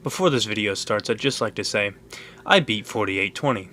Before this video starts, I'd just like to say, I beat 4820.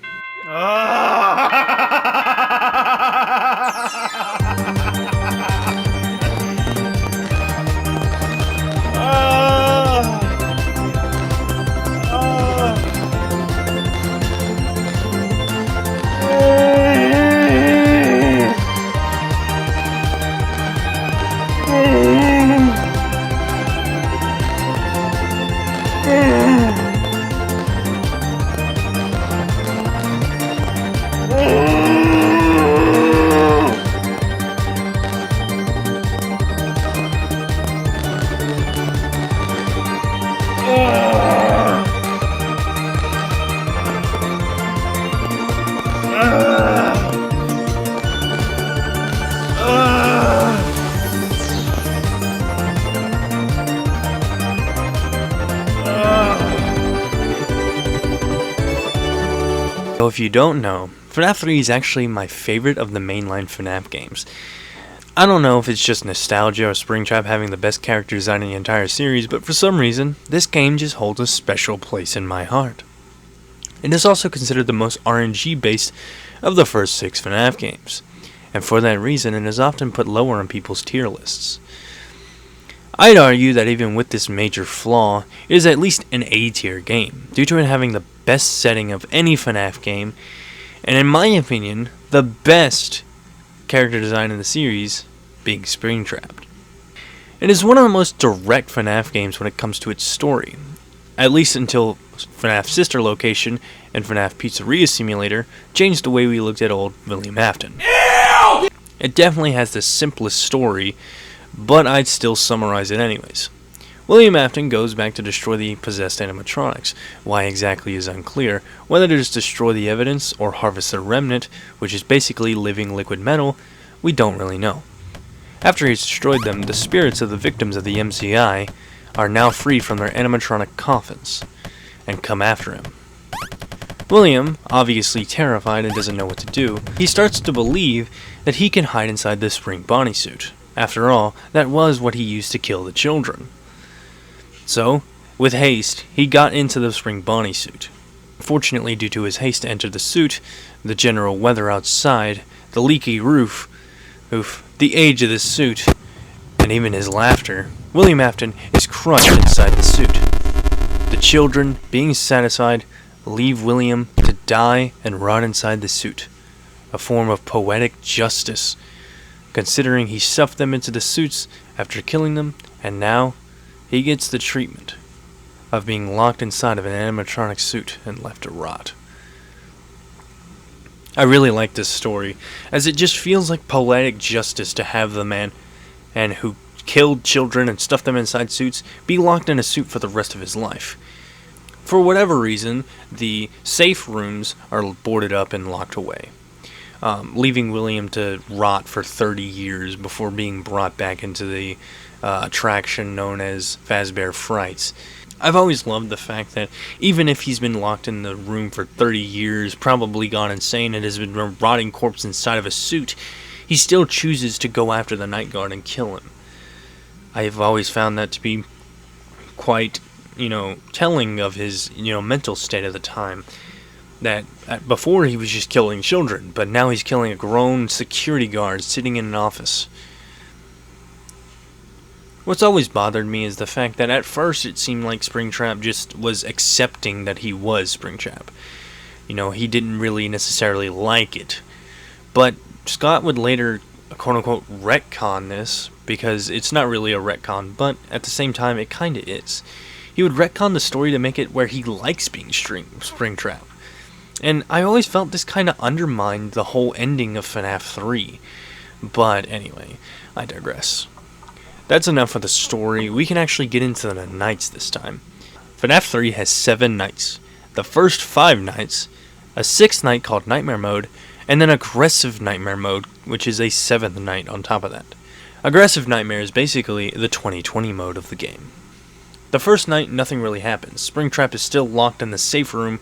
So if you don't know, Fnaf 3 is actually my favorite of the mainline Fnaf games. I don't know if it's just nostalgia or Springtrap having the best character design in the entire series, but for some reason, this game just holds a special place in my heart. It is also considered the most RNG based of the first 6 Fnaf games, and for that reason it is often put lower on people's tier lists. I'd argue that even with this major flaw, it is at least an A tier game, due to it having the best setting of any Fnaf game, and in my opinion, the best character design in the series being Springtrap. It is one of the most direct Fnaf games when it comes to its story, at least until Fnaf Sister Location and Fnaf Pizzeria Simulator changed the way we looked at old William Afton. Ew! It definitely has the simplest story, but I'd still summarize it anyways. William Afton goes back to destroy the possessed animatronics. Why exactly is unclear. Whether to just destroy the evidence or harvest their remnant, which is basically living liquid metal, we don't really know. After he's destroyed them, the spirits of the victims of the MCI are now freed from their animatronic coffins and come after him. William, obviously terrified and doesn't know what to do, he starts to believe that he can hide inside the spring bodysuit. After all, that was what he used to kill the children. So, with haste, he got into the spring bodysuit. Fortunately, due to his haste to enter the suit, the general weather outside, the leaky roof, the age of the suit, and even his laughter, William Afton is crushed inside the suit. The children, being satisfied, leave William to die and rot inside the suit, a form of poetic justice, considering he stuffed them into the suits after killing them, and now he gets the treatment of being locked inside of an animatronic suit and left to rot. I really like this story, as it just feels like poetic justice to have the man and who killed children and stuffed them inside suits be locked in a suit for the rest of his life. For whatever reason, the safe rooms are boarded up and locked away, leaving William to rot for 30 years before being brought back into the attraction known as Fazbear Frights. I've always loved the fact that even if he's been locked in the room for 30 years, probably gone insane, and has been a rotting corpse inside of a suit, he still chooses to go after the night guard and kill him. I've always found that to be quite, telling of his, mental state at the time. That before he was just killing children, but now he's killing a grown security guard sitting in an office. What's always bothered me is the fact that at first it seemed like Springtrap just was accepting that he was Springtrap. He didn't really necessarily like it. But Scott would later, quote-unquote, retcon this, because it's not really a retcon, but at the same time it kinda is. He would retcon the story to make it where he likes being Springtrap. And I always felt this kinda undermined the whole ending of Fnaf 3. But anyway, I digress. That's enough of the story. We can actually get into the nights this time. Fnaf 3 has 7 nights. The first 5 nights, a 6th night called Nightmare Mode, and then Aggressive Nightmare Mode, which is a 7th night on top of that. Aggressive Nightmare is basically the 2020 mode of the game. The first night, nothing really happens. Springtrap is still locked in the safe room,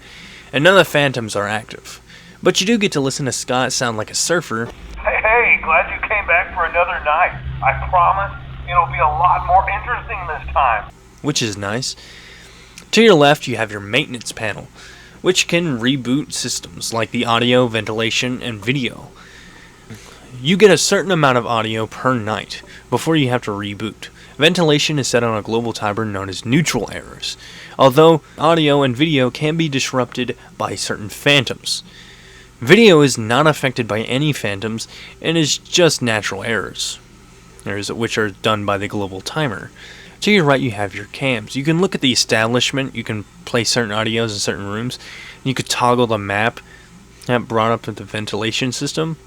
and none of the phantoms are active. But you do get to listen to Scott sound like a surfer. Hey, glad you came back for another night. I promise it'll be a lot more interesting this time. Which is nice. To your left, you have your maintenance panel, which can reboot systems like the audio, ventilation, and video. You get a certain amount of audio per night before you have to reboot. Ventilation is set on a global timer known as neutral errors, although audio and video can be disrupted by certain phantoms. Video is not affected by any phantoms and is just natural errors, which are done by the global timer. To your right, you have your cams. You can look at the establishment, you can play certain audios in certain rooms, and you could toggle the map that brought up the ventilation system.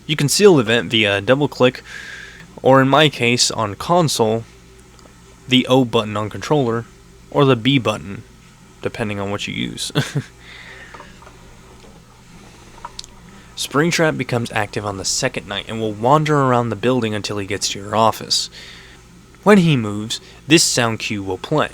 You can seal the vent via a double click, or in my case, on console, the O button on controller, or the B button, depending on what you use. Springtrap becomes active on the second night and will wander around the building until he gets to your office. When he moves, this sound cue will play.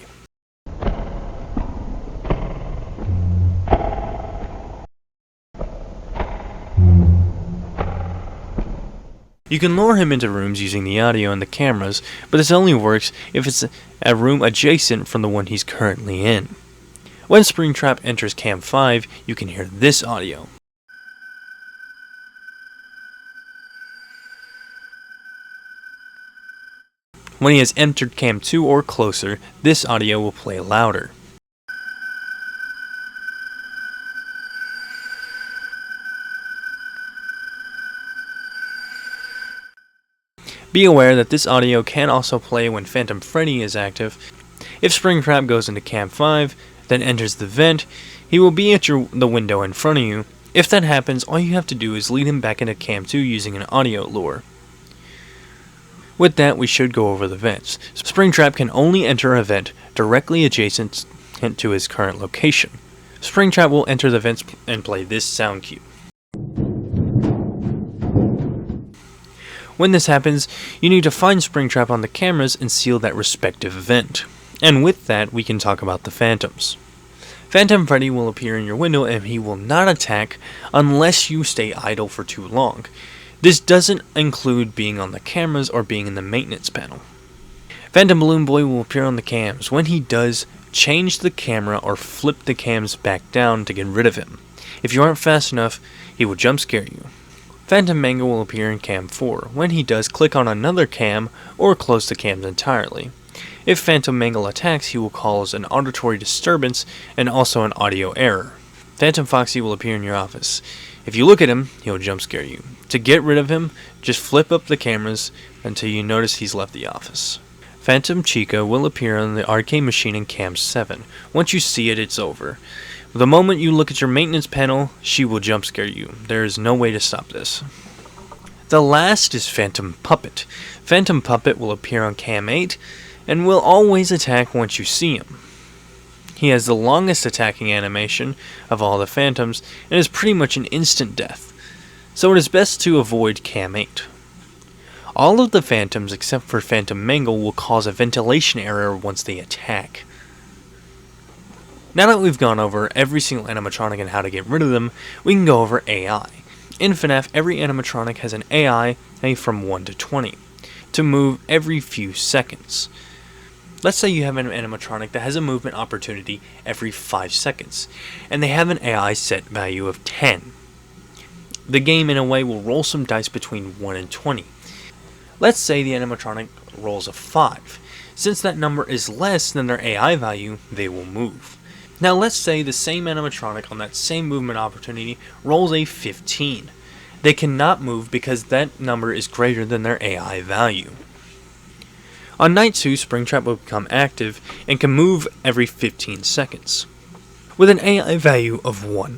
You can lure him into rooms using the audio and the cameras, but this only works if it's a room adjacent from the one he's currently in. When Springtrap enters Cam 5, you can hear this audio. When he has entered Cam 2 or closer, this audio will play louder. Be aware that this audio can also play when Phantom Freddy is active. If Springtrap goes into Cam 5, then enters the vent, he will be at the window in front of you. If that happens, all you have to do is lead him back into Cam 2 using an audio lure. With that, we should go over the vents. Springtrap can only enter a vent directly adjacent to his current location. Springtrap will enter the vents and play this sound cue. When this happens, you need to find Springtrap on the cameras and seal that respective vent. And with that, we can talk about the phantoms. Phantom Freddy will appear in your window and he will not attack unless you stay idle for too long. This doesn't include being on the cameras or being in the maintenance panel. Phantom Balloon Boy will appear on the cams. When he does, change the camera or flip the cams back down to get rid of him. If you aren't fast enough, he will jump scare you. Phantom Mango will appear in Cam 4. When he does, click on another cam or close the cams entirely. If Phantom Mangle attacks, he will cause an auditory disturbance and also an audio error. Phantom Foxy will appear in your office. If you look at him, he'll jump scare you. To get rid of him, just flip up the cameras until you notice he's left the office. Phantom Chica will appear on the arcade machine in Cam 7. Once you see it, it's over. The moment you look at your maintenance panel, she will jump scare you. There is no way to stop this. The last is Phantom Puppet. Phantom Puppet will appear on Cam 8 and will always attack once you see him. He has the longest attacking animation of all the phantoms and is pretty much an instant death, so it is best to avoid Cam 8. All of the phantoms except for Phantom Mangle will cause a ventilation error once they attack. Now that we've gone over every single animatronic and how to get rid of them, we can go over AI. In FNAF, every animatronic has an AI from 1 to 20, to move every few seconds. Let's say you have an animatronic that has a movement opportunity every 5 seconds, and they have an AI set value of 10. The game in a way will roll some dice between 1 and 20. Let's say the animatronic rolls a 5. Since that number is less than their AI value, they will move. Now let's say the same animatronic on that same movement opportunity rolls a 15. They cannot move because that number is greater than their AI value. On night 2, Springtrap will become active and can move every 15 seconds, with an AI value of 1.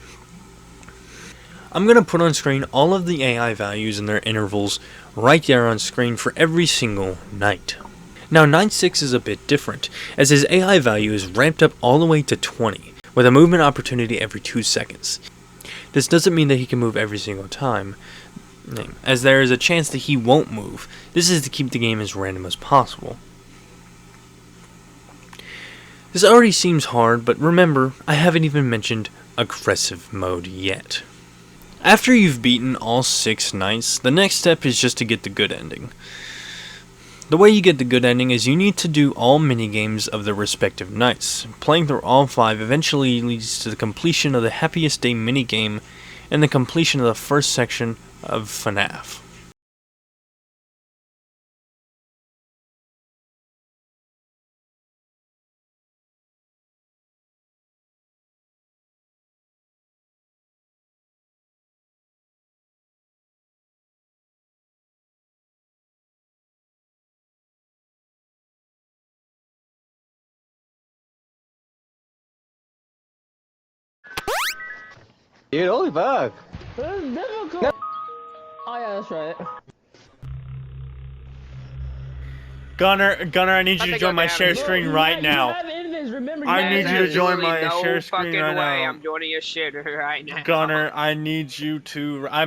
I'm going to put on screen all of the AI values and their intervals right there on screen for every single night. Now night 6 is a bit different, as his AI value is ramped up all the way to 20, with a movement opportunity every 2 seconds. This doesn't mean that he can move every single time, as there is a chance that he won't move. This is to keep the game as random as possible. This already seems hard, but remember, I haven't even mentioned Aggressive mode yet. After you've beaten all 6 nights, the next step is just to get the good ending. The way you get the good ending is you need to do all minigames of the respective nights. Playing through all 5 eventually leads to the completion of the Happiest Day minigame and the completion of the first section of Fnaf. Dude, holy fuck. This is difficult. No. Oh yeah, that's right. Gunner, I need you to join my share screen right now. I need you to join my share screen right now. I'm joining your shit right now. Gunner, I need you to. I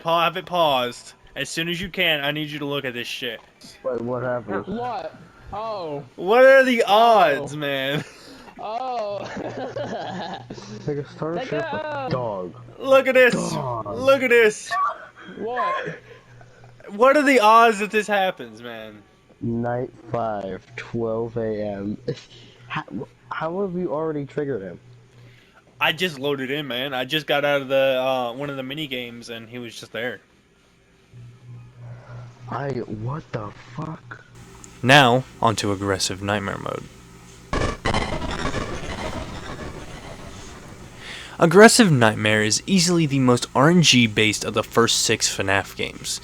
have it paused. As soon as you can, I need you to look at this shit. Wait, what happened? What? Oh. What are the odds, man? Oh. Like a starship with dog. Look at this. Dog. Look at this. What? What are the odds that this happens, man? Night 5, 12 a.m. How have you already triggered him? I just loaded in, man. I just got out of the one of the mini games, and he was just there. What the fuck? Now, onto Aggressive Nightmare Mode. Aggressive Nightmare is easily the most RNG based of the first 6 FNAF games.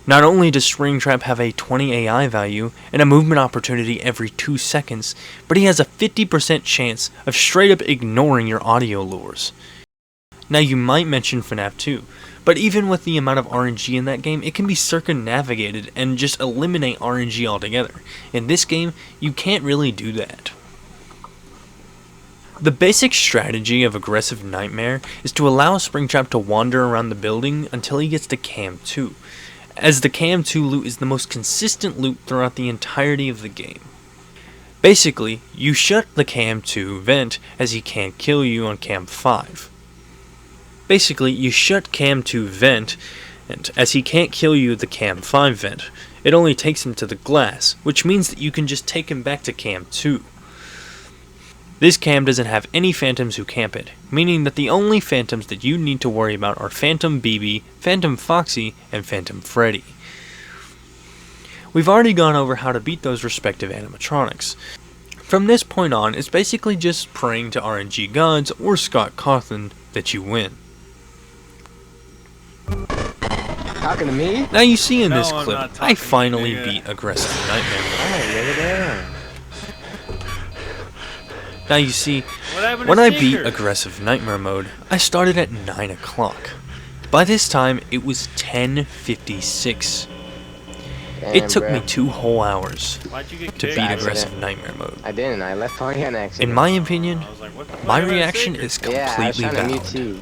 Not only does Springtrap have a 20 AI value and a movement opportunity every 2 seconds, but he has a 50% chance of straight up ignoring your audio lures. Now you might mention FNAF 2, but even with the amount of RNG in that game, it can be circumnavigated and just eliminate RNG altogether. In this game, you can't really do that. The basic strategy of Aggressive Nightmare is to allow Springtrap to wander around the building until he gets to Cam 2, as the Cam 2 loot is the most consistent loot throughout the entirety of the game. Basically, you shut the Cam 2 vent as he can't kill you on Cam 5. Basically, you shut Cam 2 vent, and as he can't kill you at the Cam 5 vent, it only takes him to the glass, which means that you can just take him back to Cam 2. This cam doesn't have any phantoms who camp it, meaning that the only phantoms that you need to worry about are Phantom BB, Phantom Foxy, and Phantom Freddy. We've already gone over how to beat those respective animatronics. From this point on, it's basically just praying to RNG gods or Scott Cawthon that you win. Talking to me? Now you see in No, this I'm clip, not I talking to finally you. beat Aggressive Nightmare. Oh, look at that. Now you see, What happened to when I beat Seeker? Aggressive Nightmare mode, I started at 9 o'clock. By this time, it was 10:56. It took me 2 whole hours Why'd you get to kicked? beat Accident. Aggressive Nightmare mode. I didn't. I left on an accident. In my opinion, I was like, what the fuck my happened to reaction Seeker? is yeah, I was completely trying to mute valid. too.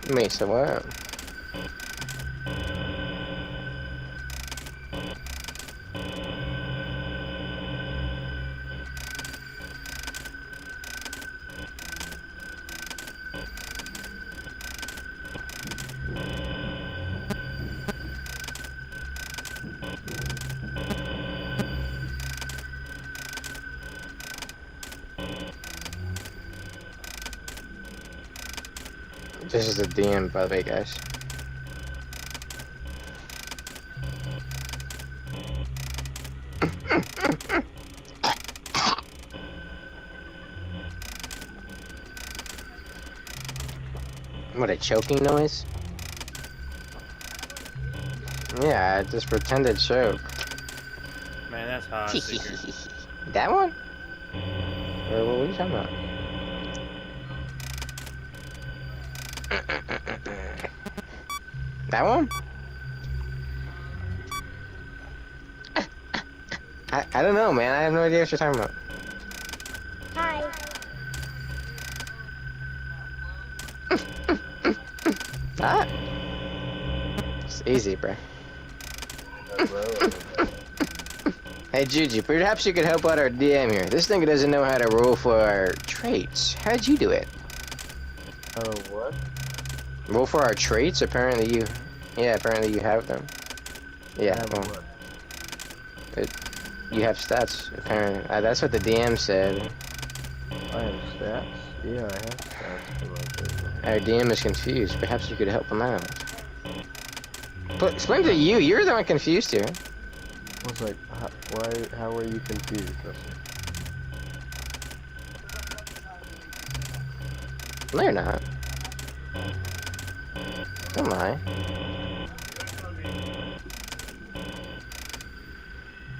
Mesa, what? This is the DM, by the way, guys. What, a choking noise? Yeah, I just pretended choke. Man, that's hot. That one? Or what are you talking about? That one? I don't know, man. I have no idea what you're talking about. Hi. Ah. It's easy, bruh. Hey, Juju, perhaps you could help out our DM here. This thing doesn't know how to roll for our traits. How'd you do it? What? Roll for our traits? Apparently you... Yeah, apparently you have them. Yeah, well, What? you have stats, apparently. That's what the DM said. I have stats? Yeah, I have stats for my business. Our DM is confused. Perhaps you could help him out. But explain to you. You're the one confused here. I was like, how are you confused? No, you're not. Don't lie.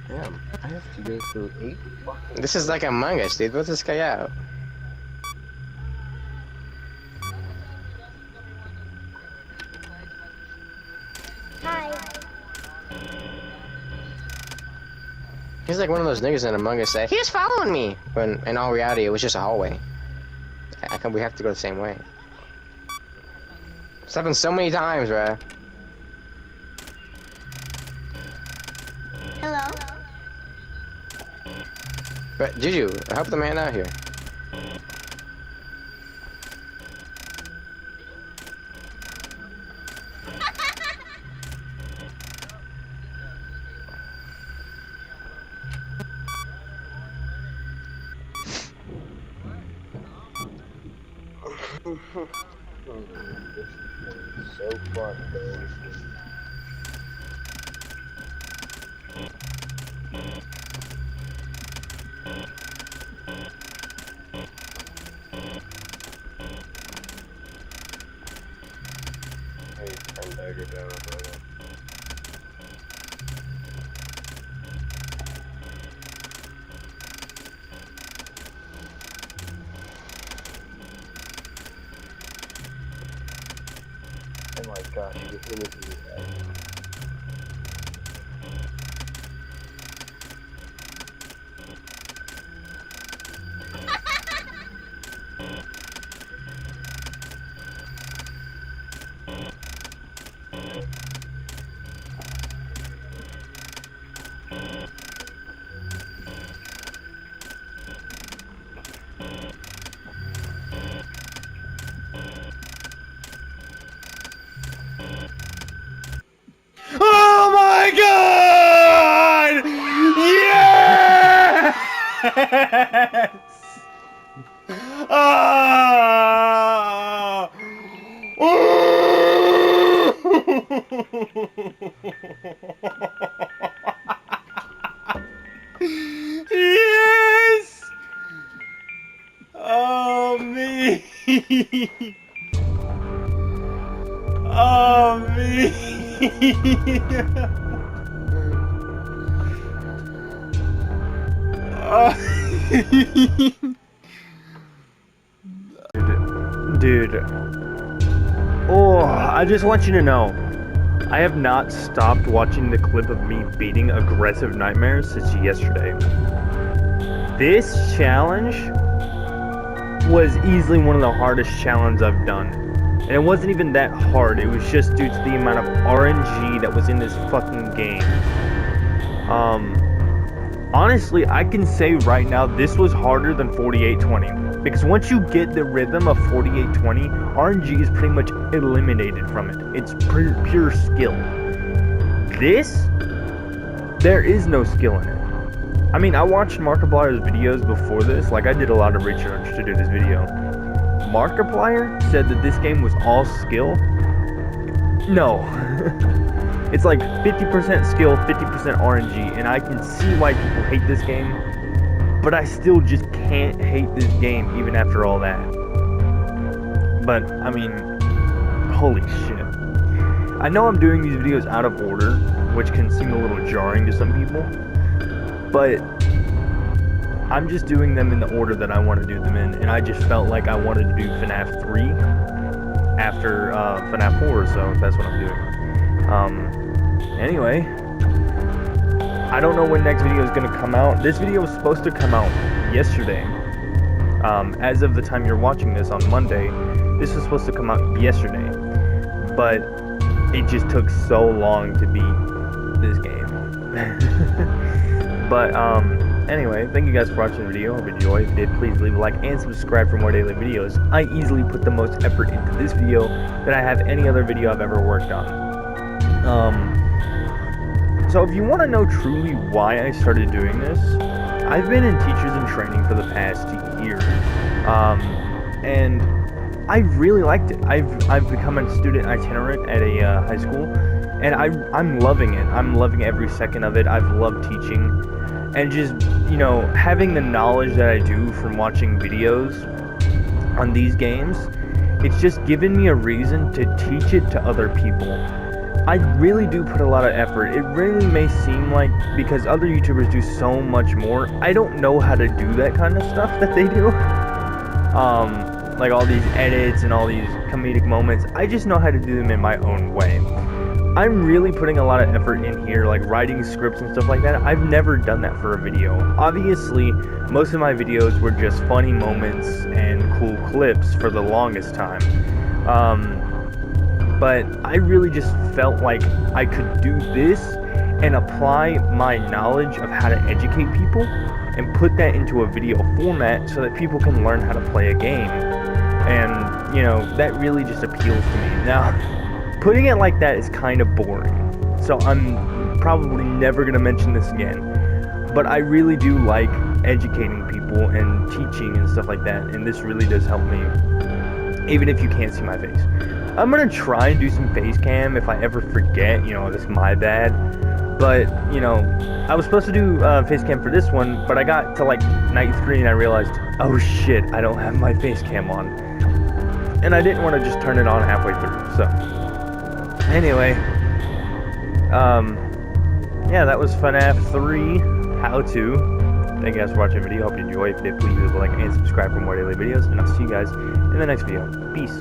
Damn, I have to go through 8 fucking... This is like Among Us, dude. What's this guy out? Hi. He's like one of those niggas in Among Us that he was following me, when in all reality it was just a hallway. We have to go the same way. It's happened so many times, bruh. Hello. But Juju, help the man out here. So fun, bro. Hey, turn dagger down, brother. Oh my gosh, you just hit me through the head. Oh my god! Yes! Ah! Yes! Oh me! Oh me! Dude. Oh, I just want you to know, I have not stopped watching the clip of me beating Aggressive Nightmares since yesterday. This challenge was easily one of the hardest challenges I've done. And it wasn't even that hard, it was just due to the amount of RNG that was in this fucking game. Honestly, I can say right now this was harder than 4820. Because once you get the rhythm of 4820, RNG is pretty much eliminated from it. It's pure skill. This, there is no skill in it. I mean, I watched Markiplier's videos before this, like I did a lot of research to do this video. Markiplier said that this game was all skill. No. It's like 50% skill, 50% RNG, and I can see why people hate this game, but I still just can't hate this game even after all that. But, I mean, holy shit. I know I'm doing these videos out of order, which can seem a little jarring to some people, but I'm just doing them in the order that I want to do them in, and I just felt like I wanted to do FNAF 3 after FNAF 4, so that's what I'm doing. Anyway, I don't know when next video is going to come out. This video was supposed to come out yesterday. As of the time you're watching this on Monday, this was supposed to come out yesterday, but it just took so long to beat this game. But, anyway, thank you guys for watching the video. Hope you enjoyed. If you did, please leave a like and subscribe for more daily videos. I easily put the most effort into this video than I have any other video I've ever worked on. So if you want to know truly why I started doing this, I've been in teachers in training for the past year, and I really liked it. I've become a student itinerant at a high school, and I'm loving it. I'm loving every second of it. I've loved teaching, and just, you know, having the knowledge that I do from watching videos on these games, it's just given me a reason to teach it to other people. I really do put a lot of effort. It really may seem like, because other YouTubers do so much more, I don't know how to do that kind of stuff that they do. Like all these edits and all these comedic moments, I just know how to do them in my own way. I'm really putting a lot of effort in here, like writing scripts and stuff like that. I've never done that for a video. Obviously, most of my videos were just funny moments and cool clips for the longest time. But I really just felt like I could do this and apply my knowledge of how to educate people and put that into a video format so that people can learn how to play a game. And, you know, that really just appeals to me. Now, putting it like that is kind of boring, so I'm probably never going to mention this again. But I really do like educating people and teaching and stuff like that, and this really does help me, even if you can't see my face. I'm going to try and do some face cam if I ever forget, you know, that's my bad. But, you know, I was supposed to do face cam for this one, but I got to like night 3 and I realized, oh shit, I don't have my face cam on. And I didn't want to just turn it on halfway through, so. Anyway, yeah, that was FNAF 3 How To. Thank you guys for watching the video. Hope you enjoyed. If you did, please leave a like and subscribe for more daily videos. And I'll see you guys in the next video. Peace.